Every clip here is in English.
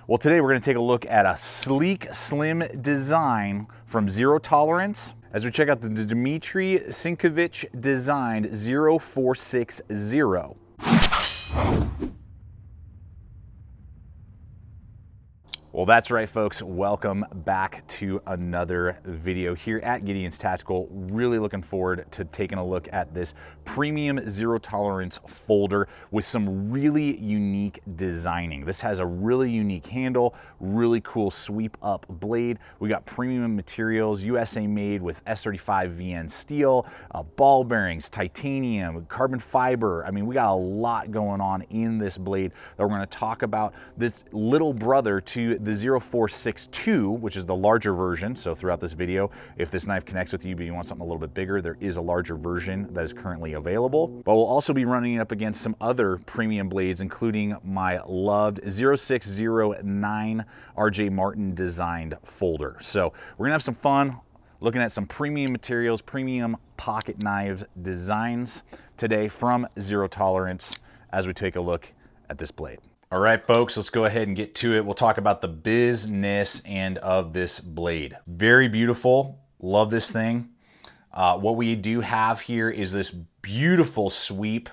Well, today we're going to take a look at a sleek, slim design from Zero Tolerance as we check out the Dmitry Sinkevich designed 0460. Well, that's right, folks. Welcome back to another video here at Gideonstactical. Really looking forward to taking a look at this premium zero tolerance folder with some really unique designing. This has a really unique handle, really cool sweep up blade. We got premium materials, USA made with S35 VN steel, ball bearings, titanium, carbon fiber. I mean, we got a lot going on in this blade that we're going to talk about. This little brother to the 0462, which is the larger version. So throughout this video, if this knife connects with you but you want something a little bit bigger, there is a larger version that is currently available. But we'll also be running it up against some other premium blades, including my loved 0609 RJ Martin designed folder. So we're gonna have some fun looking at some premium materials, premium pocket knives designs today from Zero Tolerance as we take a look at this blade. All right, folks, let's go ahead and get to it. We'll talk about the business end of this blade. Very beautiful. Love this thing. What we do have here is this beautiful sweep,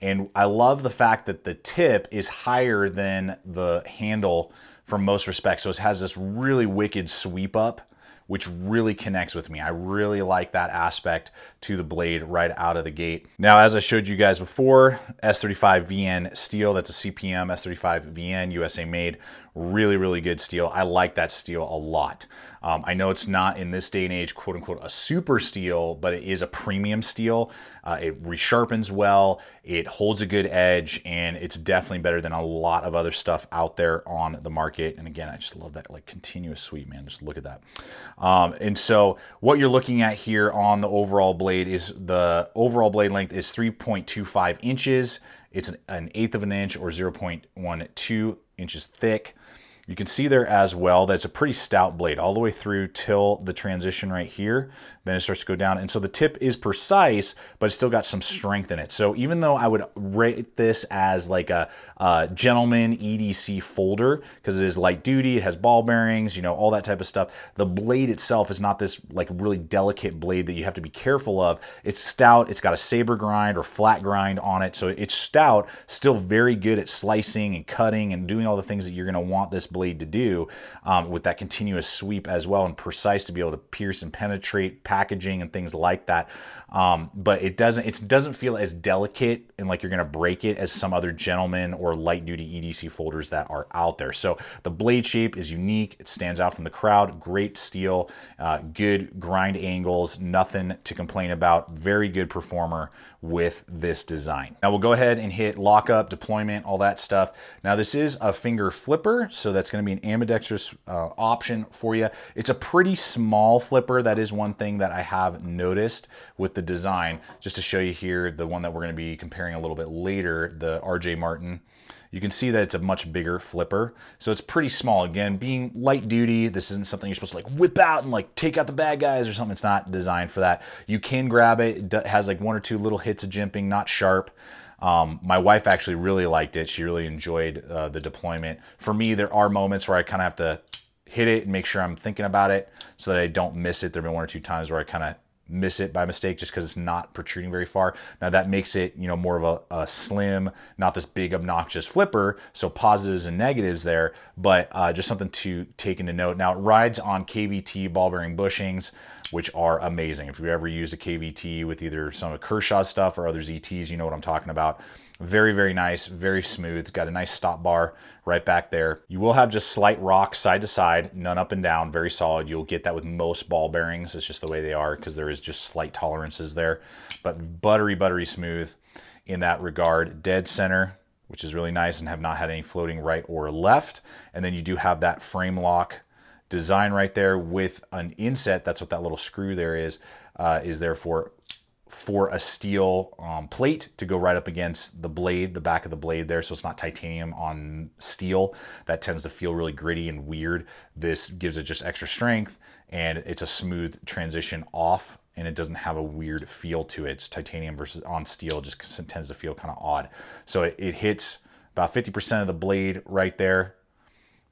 and I love the fact that the tip is higher than the handle from most respects. So it has this really wicked sweep up, which really connects with me. I really like that aspect to the blade right out of the gate. Now, as I showed you guys before, S35 VN steel, that's a CPM S35 VN, USA made. Really, really good steel. I like that steel a lot. I know it's not in this day and age, quote unquote, a super steel, but it is a premium steel. It resharpens well, it holds a good edge, and it's definitely better than a lot of other stuff out there on the market. And again, I just love that like continuous sweep, man. Just look at that. And so what you're looking at here on the overall blade is the overall blade length is 3.25 inches. It's an eighth of an inch or 0.12 inches thick. You can see there as well that it's a pretty stout blade all the way through till the transition right here. Then it starts to go down. And so the tip is precise, but it's still got some strength in it. So even though I would rate this as like a gentleman EDC folder, because it is light duty, it has ball bearings, you know, all that type of stuff, the blade itself is not this like really delicate blade that you have to be careful of. It's stout. It's got a saber grind or flat grind on it. So it's stout, still very good at slicing and cutting and doing all the things that you're going to want this blade to do with that continuous sweep as well, and precise to be able to pierce and penetrate packaging and things like that. But it doesn't feel as delicate and like you're going to break it as some other gentleman or light duty EDC folders that are out there. So the blade shape is unique. It stands out from the crowd. Great steel, good grind angles, nothing to complain about. Very good performer with this design. Now we'll go ahead and hit lockup, deployment, all that stuff. Now this is a finger flipper, so that's going to be an ambidextrous option for you. It's a pretty small flipper. That is one thing that I have noticed with the design. Just to show you here, the one that we're going to be comparing a little bit later, the RJ Martin. You can see that it's a much bigger flipper. So it's pretty small. Again, being light duty, this isn't something you're supposed to like whip out and like take out the bad guys or something. It's not designed for that. You can grab it. It has like one or two little hits of jimping, not sharp. My wife actually really liked it. She really enjoyed the deployment. For me, there are moments where I kind of have to hit it and make sure I'm thinking about it so that I don't miss it. There have been one or two times where I kind of miss it by mistake just because it's not protruding very far. Now that makes it, you know, more of a slim, not this big obnoxious flipper. So positives and negatives there, but just something to take into note. Now it rides on KVT ball bearing bushings, which are amazing. If you've ever used a KVT with either some of Kershaw's stuff or other ZTs, you know what I'm talking about. Very, very nice, very smooth. Got a nice stop bar right back there. You will have just slight rock side to side, none up and down, very solid. You'll get that with most ball bearings. It's just the way they are because there is just slight tolerances there. But buttery, buttery smooth in that regard. Dead center, which is really nice, and have not had any floating right or left. And then you do have that frame lock design right there with an inset. That's what that little screw there is there for a steel plate to go right up against the blade, the back of the blade there. So it's not titanium on steel. That tends to feel really gritty and weird. This gives it just extra strength, and it's a smooth transition off, and it doesn't have a weird feel to it. It's titanium versus on steel, just tends to feel kind of odd. So it hits about 50% of the blade right there.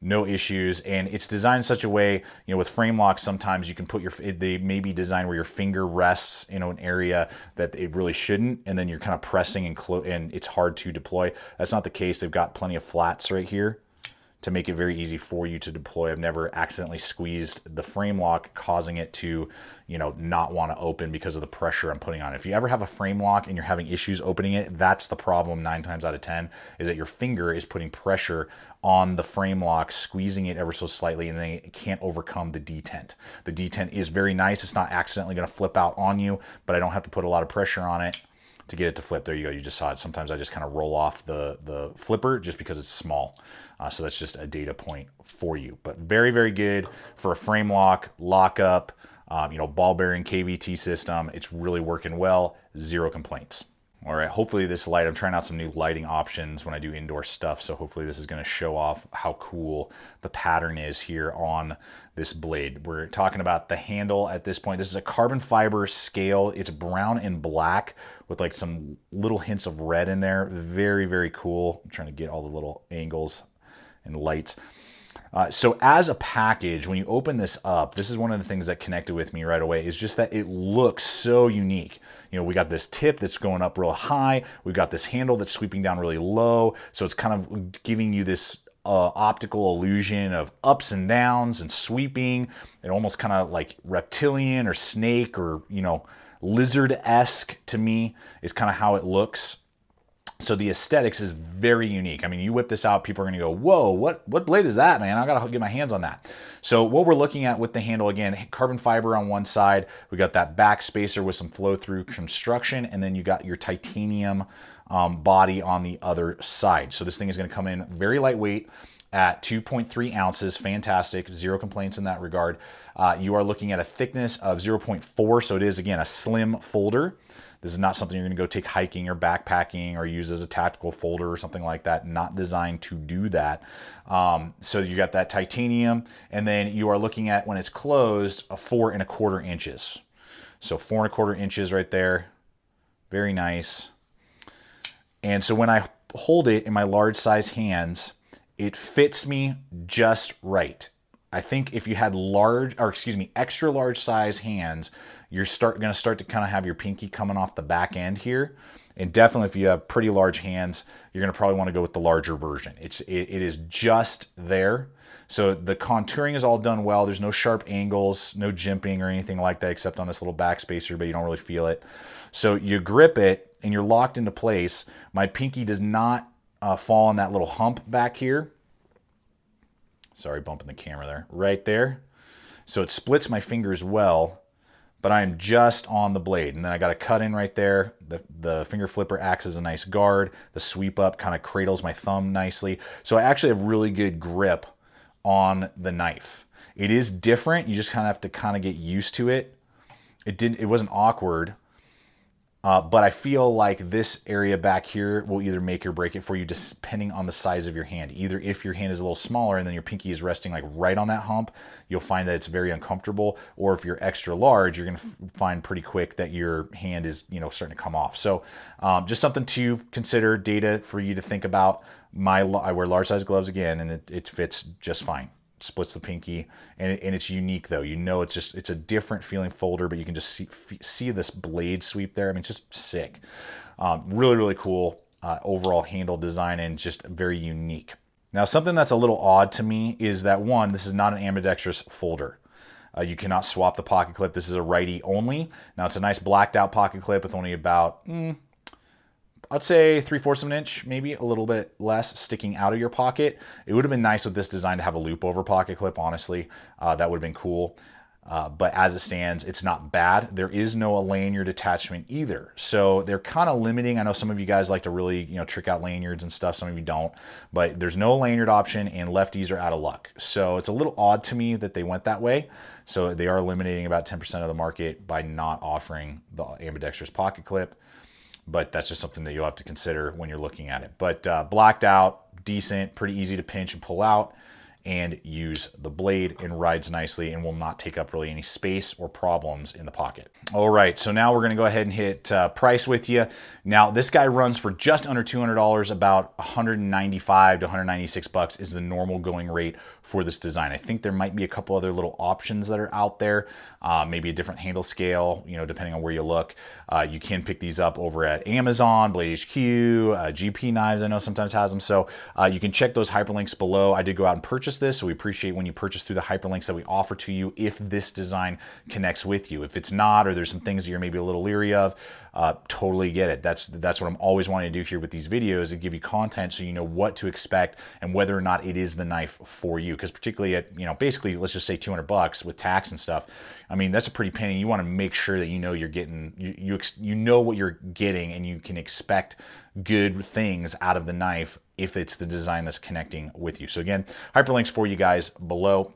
no issues. And it's designed in such a way, you know, with frame locks, sometimes you can put they may be designed where your finger rests in an area that it really shouldn't, and then you're kind of pressing and it's hard to deploy. That's not the case. They've got plenty of flats right here to make it very easy for you to deploy. I've never accidentally squeezed the frame lock, causing it to, you know, not want to open because of the pressure I'm putting on it. If you ever have a frame lock and you're having issues opening it, that's the problem 9 times out of 10, is that your finger is putting pressure on the frame lock, squeezing it ever so slightly, and then it can't overcome the detent. The detent is very nice. It's not accidentally going to flip out on you, but I don't have to put a lot of pressure on it to get it to flip. There you go. You just saw it. Sometimes I just kind of roll off the flipper just because it's small. So that's just a data point for you. But very, very good for a frame lock, lockup, you know, ball bearing KVT system. It's really working well. Zero complaints. All right, hopefully this light, I'm trying out some new lighting options when I do indoor stuff, so hopefully this is going to show off how cool the pattern is here on this blade. We're talking about the handle at this point. This is a carbon fiber scale. It's brown and black with like some little hints of red in there. Very, very cool. I'm trying to get all the little angles and lights. So as a package, when you open this up, this is one of the things that connected with me right away, is just that it looks so unique. You know, we got this tip that's going up real high. We've got this handle that's sweeping down really low. So it's kind of giving you this optical illusion of ups and downs and sweeping, and almost kind of like reptilian or snake or, you know, lizard-esque to me is kind of how it looks. So the aesthetics is very unique. I mean, you whip this out, people are going to go, whoa, what blade is that, man? I got to get my hands on that. So what we're looking at with the handle, again, carbon fiber on one side. We got that back spacer with some flow-through construction, and then you got your titanium body on the other side. So this thing is going to come in very lightweight at 2.3 ounces. Fantastic. Zero complaints in that regard. You are looking at a thickness of 0.4, so it is, again, a slim folder. This is not something you're going to go take hiking or backpacking or use as a tactical folder or something like that. Not designed to do that. So you got that titanium, and then you are looking at, when it's closed, a 4¼ inches. So 4¼ inches right there. Very nice. And so when I hold it in my large size hands, it fits me just right. I think if you had extra large size hands, you're going to start to kind of have your pinky coming off the back end here. And definitely if you have pretty large hands, you're going to probably want to go with the larger version. It is just there. So the contouring is all done well. There's no sharp angles, no jimping or anything like that, except on this little back spacer, but you don't really feel it. So you grip it and you're locked into place. My pinky does not fall on that little hump back here. Sorry, bumping the camera there. Right there. So it splits my fingers well, but I'm just on the blade. And then I got a cut in right there. The finger flipper acts as a nice guard. The sweep up kind of cradles my thumb nicely. So I actually have really good grip on the knife. It is different. You just kind of have to kind of get used to it. It wasn't awkward. But I feel like this area back here will either make or break it for you, depending on the size of your hand. Either if your hand is a little smaller and then your pinky is resting like right on that hump, you'll find that it's very uncomfortable. Or if you're extra large, you're going to find pretty quick that your hand is, you know, starting to come off. So just something to consider, data for you to think about. I wear large size gloves again, and it fits just fine. Splits the pinky, and it's unique though. You know, it's a different feeling folder, but you can just see this blade sweep there. I mean, it's just sick. Really, really cool overall handle design, and just very unique. Now, something that's a little odd to me is that, one, this is not an ambidextrous folder. You cannot swap the pocket clip. This is a righty only. Now, it's a nice blacked out pocket clip with only about I'd say 3/4 of an inch, maybe a little bit less, sticking out of your pocket. It would have been nice with this design to have a loop over pocket clip, honestly. That would have been cool. But as it stands, it's not bad. There is no lanyard attachment either. So they're kind of limiting. I know some of you guys like to really, you know, trick out lanyards and stuff. Some of you don't. But there's no lanyard option, and lefties are out of luck. So it's a little odd to me that they went that way. So they are eliminating about 10% of the market by not offering the ambidextrous pocket clip. But that's just something that you'll have to consider when you're looking at it. But blacked out, decent, pretty easy to pinch and pull out. and use the blade, and rides nicely and will not take up really any space or problems in the pocket. All right, so now we're gonna go ahead and hit price with you. Now this guy runs for just under $200, about 195 to 196 bucks is the normal going rate for this design. I think there might be a couple other little options that are out there, maybe a different handle scale, you know, depending on where you look. You can pick these up over at Amazon, Blade HQ, GP Knives I know sometimes has them, so you can check those hyperlinks below. I did go out and purchase this, so we appreciate when you purchase through the hyperlinks that we offer to you if this design connects with you. If it's not, or there's some things that you're maybe a little leery of, totally get it. That's what I'm always wanting to do here with these videos, and give you content so you know what to expect and whether or not it is the knife for you. Because particularly at, you know, basically let's just say 200 bucks with tax and stuff, I mean, that's a pretty penny. You want to make sure that you know you're getting, you know what you're getting, and you can expect good things out of the knife if it's the design that's connecting with you. So again, hyperlinks for you guys below.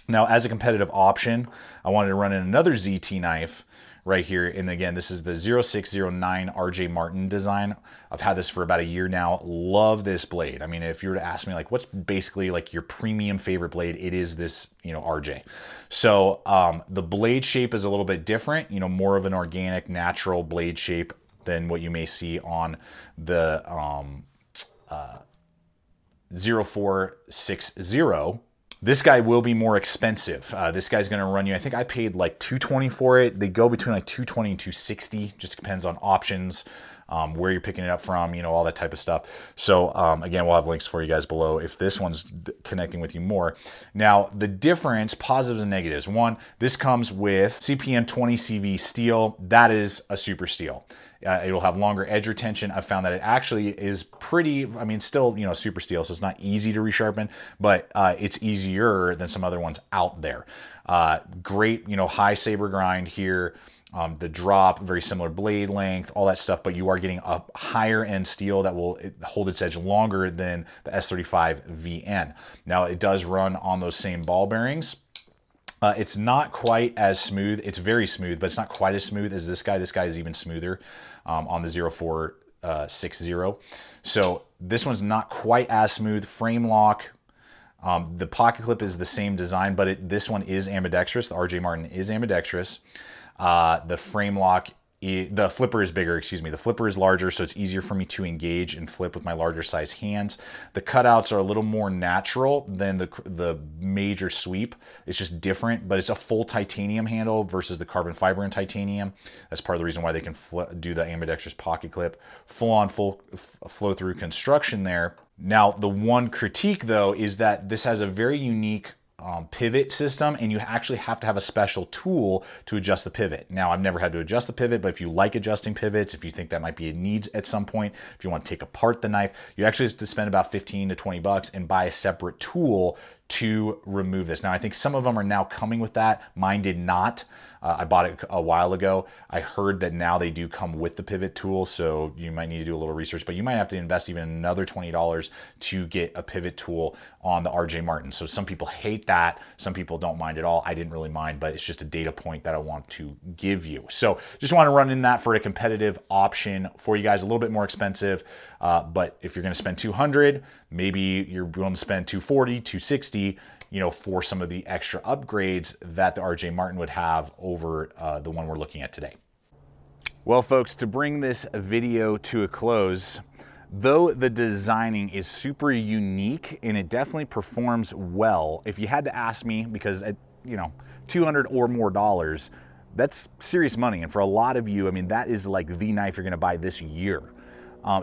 Now, as a competitive option, I wanted to run in another ZT knife right here. And again, this is the 0609 RJ Martin design. I've had this for about a year now. Love this blade. I mean, if you were to ask me like what's basically like your premium favorite blade, it is this, you know, RJ. So the blade shape is a little bit different, you know, more of an organic, natural blade shape than what you may see on the 0460. This guy will be more expensive. This guy's gonna run you, I think I paid like $220 for it. They go between like $220 and $260, just depends on options, where you're picking it up from, you know, all that type of stuff. So again, we'll have links for you guys below if this one's connecting with you more. Now, the difference, positives and negatives. One, this comes with CPM 20 CV steel. That is a super steel. It'll have longer edge retention. I've found that it actually is pretty, I mean, still, you know, super steel, so it's not easy to resharpen, but it's easier than some other ones out there. Great, you know, high saber grind here. The drop, very similar blade length, all that stuff, but you are getting a higher end steel that will hold its edge longer than the S35 VN. Now, it does run on those same ball bearings. It's not quite as smooth. It's very smooth, but it's not quite as smooth as this guy. This guy is even smoother on the 0460. So this one's not quite as smooth. Frame lock. The pocket clip is the same design, but this one is ambidextrous. The RJ Martin is ambidextrous. The frame lock, the flipper is bigger, excuse me. The flipper is larger, so it's easier for me to engage and flip with my larger size hands. The cutouts are a little more natural than the major sweep. It's just different, but it's a full titanium handle versus the carbon fiber and titanium. That's part of the reason why they can do the ambidextrous pocket clip. Full flow through construction there. Now, the one critique though is that this has a very unique pivot system, and you actually have to have a special tool to adjust the pivot. Now, I've never had to adjust the pivot, but if you like adjusting pivots, if you think that might be a need at some point, if you want to take apart the knife, you actually have to spend about 15 to 20 bucks and buy a separate tool to remove this. Now, I think some of them are now coming with that. Mine did not. I bought it a while ago. I heard that now they do come with the pivot tool, so you might need to do a little research, but you might have to invest even another $20 to get a pivot tool on the RJ Martin. So some people hate that. Some people don't mind at all. I didn't really mind, but it's just a data point that I want to give you. So just want to run in that for a competitive option for you guys, a little bit more expensive. But if you're going to spend $200, maybe you're going to spend $240, $260, you know, for some of the extra upgrades that the RJ Martin would have over the one we're looking at today. Well, folks, to bring this video to a close, though the designing is super unique and it definitely performs well, if you had to ask me, because, you know, $200 or more dollars, that's serious money. And for a lot of you, I mean, that is like the knife you're going to buy this year.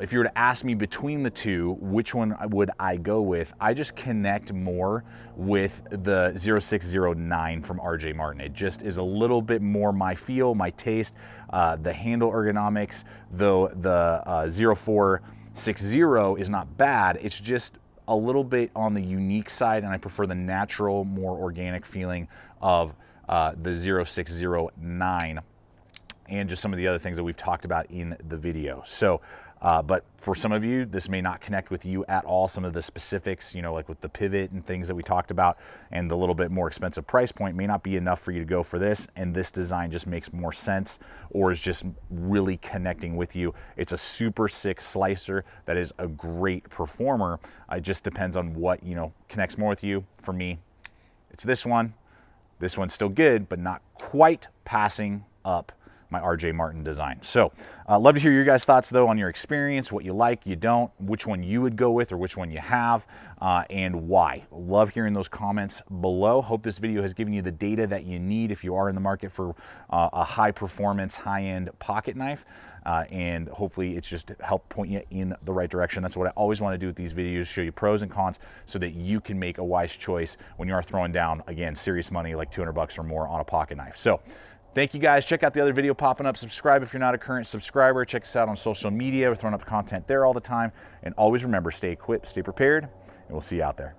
If you were to ask me between the two, which one would I go with? I just connect more with the 0609 from RJ Martin. It just is a little bit more my feel, my taste. The handle ergonomics, though the 0460 is not bad, it's just a little bit on the unique side, and I prefer the natural, more organic feeling of the 0609. And just some of the other things that we've talked about in the video. So But for some of you, this may not connect with you at all. Some of the specifics, you know, like with the pivot and things that we talked about and the little bit more expensive price point may not be enough for you to go for this. And this design just makes more sense or is just really connecting with you. It's a super sick slicer that is a great performer. It just depends on what, you know, connects more with you. For me, it's this one. This one's still good, but not quite passing up my RJ Martin design. So love to hear your guys' thoughts though on your experience, what you like, you don't, which one you would go with or which one you have, and why. Love hearing those comments below. Hope this video has given you the data that you need if you are in the market for a high performance, high-end pocket knife. And hopefully it's just helped point you in the right direction. That's what I always want to do with these videos, show you pros and cons so that you can make a wise choice when you are throwing down, again, serious money like 200 bucks or more on a pocket knife. So thank you guys. Check out the other video popping up. Subscribe if you're not a current subscriber. Check us out on social media. We're throwing up content there all the time. And always remember, stay equipped, stay prepared, and we'll see you out there.